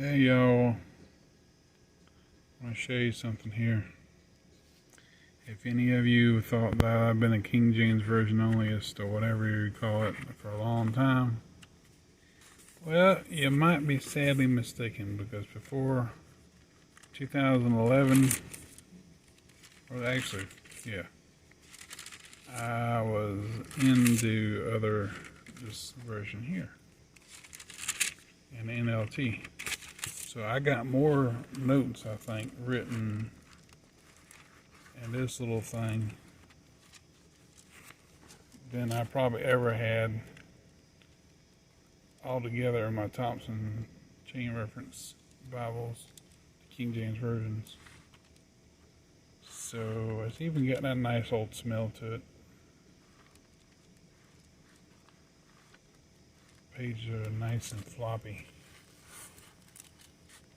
Hey y'all, I want to show you something here. If any of you thought that I've been a King James Version onlyist or whatever you call it for a long time, well, you might be sadly mistaken, because before 2011, or actually, yeah, I was into this version here, in NLT. So I got more notes, I think, written in this little thing than I probably ever had altogether in my Thompson Chain Reference Bibles, the King James Versions. So it's even got that nice old smell to it. Pages are nice and floppy.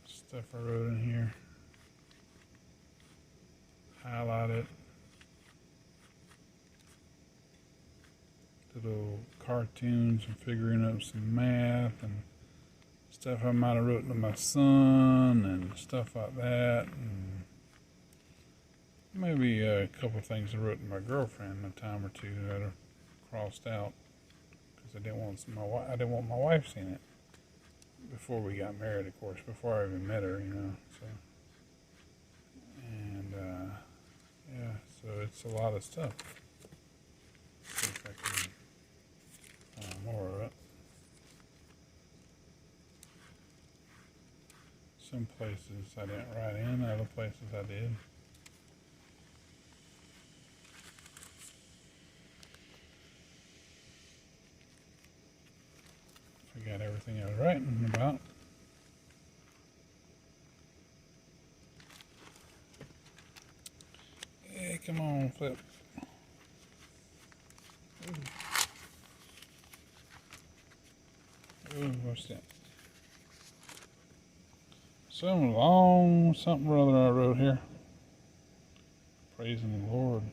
Stuff I wrote in here. Highlighted. Little cartoons and figuring out some math and stuff I might have written to my son and stuff like that, and maybe a couple things I wrote to my girlfriend a time or two that I crossed out because I didn't want my wife seeing it before we got married, of course, before I even met her, So, and yeah, so it's a lot of stuff. See if I can more of it. Some places I didn't write in, other places I did. Forgot everything I was writing about. Hey, come on, flip. Ooh, what's that? Some long something or other I wrote here. Praising the Lord.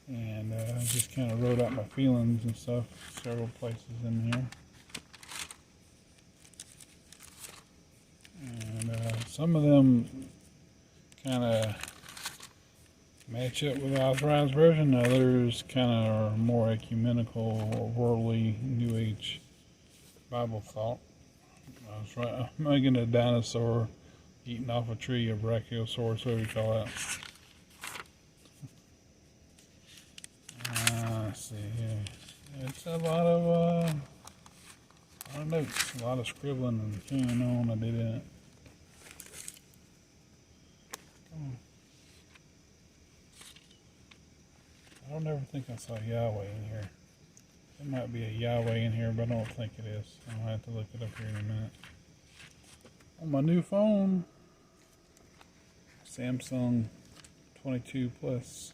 And I just kind of wrote out my feelings and stuff, several places in here. And some of them kind of match up with the Authorized Version, others kind of are more ecumenical or worldly, New Age Bible thought. I'm making a dinosaur eating off a tree, a brachiosaurus, whatever you call that. Let's see here. It's a lot of notes, a lot of scribbling and carrying on I did in it. Come on. I don't ever think I saw Yahweh in here. There might be a Yahweh in here, but I don't think it is. I'll have to look it up here in a minute. On my new phone, Samsung 22 Plus.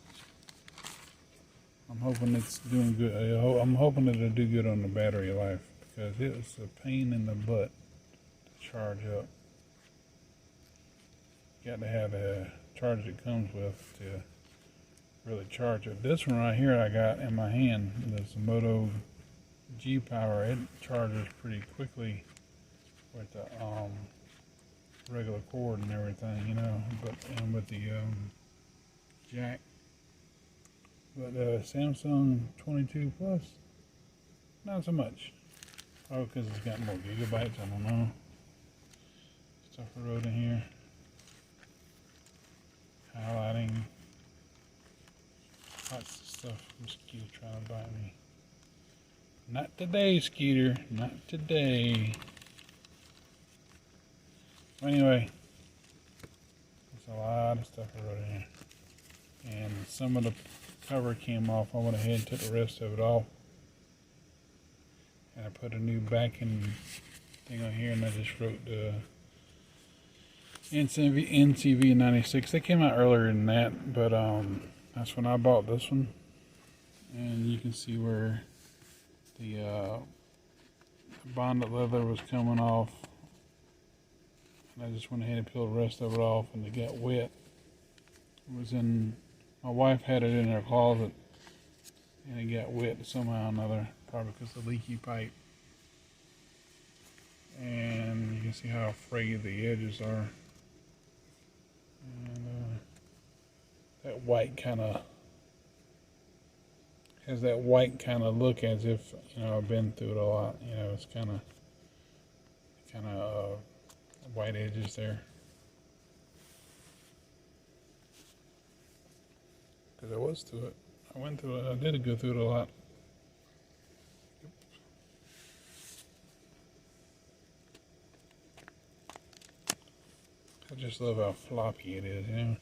I'm hoping it's doing good. I'm hoping it'll do good on the battery life, because it was a pain in the butt to charge up. You got to have a charger it comes with to really charge it. This one right here I got in my hand, this Moto G Power, it charges pretty quickly with the regular cord and everything, and with the jack. But Samsung 22 Plus, not so much. Oh, because it's got more gigabytes, I don't know. Stuff I wrote in here. Highlighting. Lots of stuff. Mosquito trying to bite me. Not today, Skeeter. Not today. Anyway, there's a lot of stuff I wrote in here. And some of the cover came off. I went ahead and took the rest of it off. And I put a new backing thing on here, and I just wrote the NCV 96. They came out earlier than that, but that's when I bought this one. And you can see where the bonnet leather was coming off. And I just went ahead and peeled the rest of it off, and it got wet. It was in, my wife had it in her closet, and it got wet somehow or another, probably because of the leaky pipe. And you can see how frayed the edges are. And that white kind of has that white kind of look, as if, you know, I've been through it a lot. You know, it's kind of white edges there. Because I was through it. I went through it. I did go through it a lot. I just love how floppy it is, you know.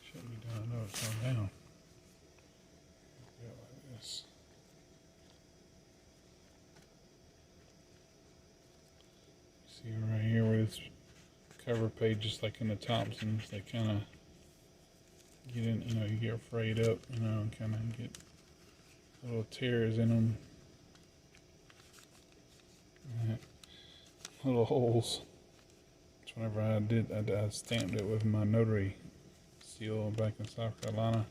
Shouldn't be down. No, it's going down. Go like this. See right here where it's cover page, just like in the Thompsons, they kind of get in, you know, you get frayed up, you know, and kind of get little tears in them, little holes. That's whenever I stamped it with my notary seal back in South Carolina,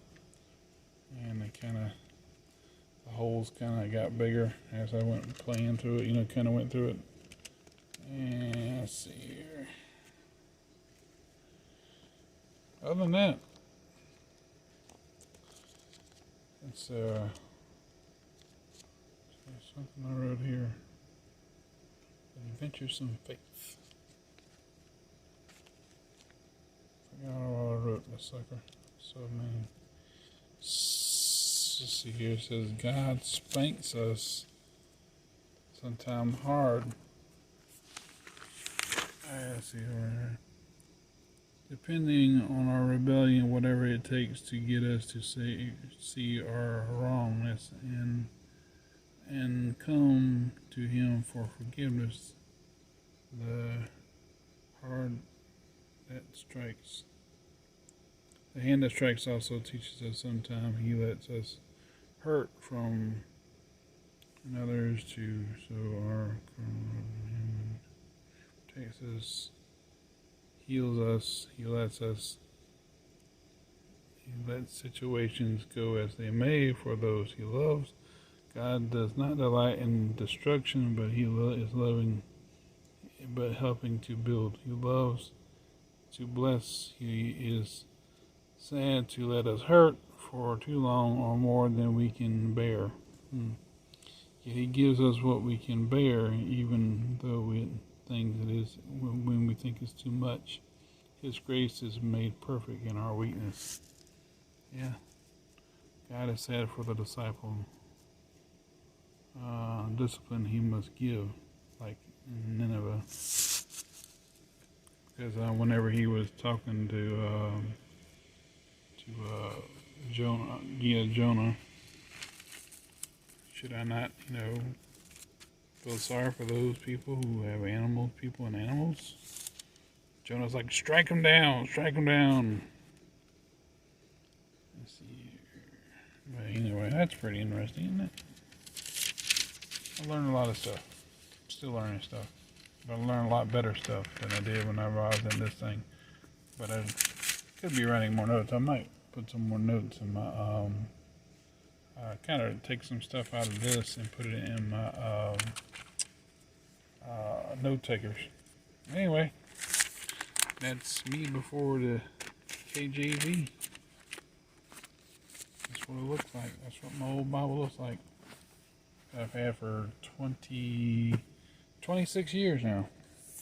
and the holes kind of got bigger as I went playing through it, you know, kind of went through it. And let's see here. Other than that, it's there's something I wrote here. Adventuresome faith. Forgot all I wrote in the sucker. So many. Let's see here. It says God spanks us sometimes hard. Let's see here. Depending on our rebellion, whatever it takes to get us to see our wrongness and come to Him for forgiveness. The hand that strikes also teaches us sometimes He lets us hurt from others to so our takes us, heals us, He lets situations go as they may for those He loves. God does not delight in destruction, but He is loving, but helping to build. He loves to bless. He is sad to let us hurt for too long or more than we can bear. Yet He gives us what we can bear, even though we think it is when we think it's too much. His grace is made perfect in our weakness. Yeah, God is sad for the disciple. Discipline He must give, like in Nineveh. Because whenever He was talking to Jonah, should I not, you know, feel sorry for those people who have people and animals? Jonah's like, strike them down, strike them down. Let's see here. But anyway, that's pretty interesting, isn't it? I learned a lot of stuff. Still learning stuff. But I learned a lot better stuff than I did whenever I was in this thing. But I could be writing more notes. I might put some more notes in my, kind of take some stuff out of this and put it in my note takers. Anyway, that's me before the KJV. That's what it looks like. That's what my old Bible looks like. I've had for 26 years now.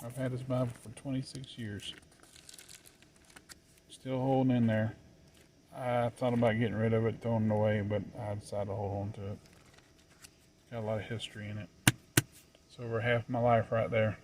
I've had this Bible for 26 years. Still holding in there. I thought about getting rid of it, throwing it away, but I decided to hold on to it. Got a lot of history in it. It's over half my life right there.